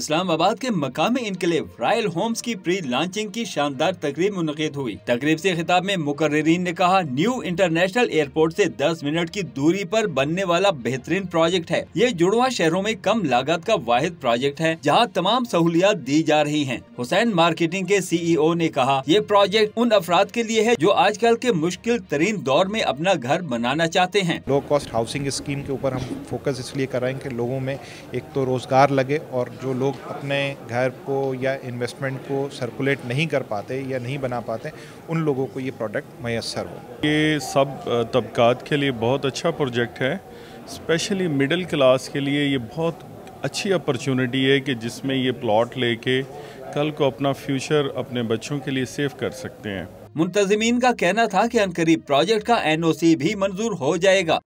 इस्लामाबाद के मकामी enclave royal Holmes की प्री लॉन्चिंग की शानदार तकरीब मुनक़िद हुई। तकरीब से खिताब में मुकर्रिरीन ने कहा, न्यू इंटरनेशनल एयरपोर्ट से 10 मिनट की दूरी पर बनने वाला बेहतरीन प्रोजेक्ट है। ये जुड़वा शहरों में कम लागत का वाहिद प्रोजेक्ट है जहाँ तमाम सहूलियात दी जा रही हैं। हुसैन मार्केटिंग के CEO ने कहा, ये प्रोजेक्ट उन अफराद के लिए है जो आजकल के मुश्किल तरीन दौर में अपना घर बनाना चाहते हैं। लो कॉस्ट हाउसिंग स्कीम के ऊपर हम फोकस इसलिए कर रहे हैं कि लोगों में एक तो रोजगार लगे और जो लोग अपने घर को या इन्वेस्टमेंट को सर्कुलेट नहीं कर पाते या नहीं बना पाते, उन लोगों को ये प्रोडक्ट मैसर हो। ये सब तबकात के लिए बहुत अच्छा प्रोजेक्ट है। स्पेशली मिडिल क्लास के लिए ये बहुत अच्छी अपॉर्चुनिटी है कि जिसमें ये प्लॉट लेके कल को अपना फ्यूचर अपने बच्चों के लिए सेव कर सकते हैं। मुंतज़िमीन का कहना था कि अनकरीब प्रोजेक्ट का NOC भी मंजूर हो जाएगा।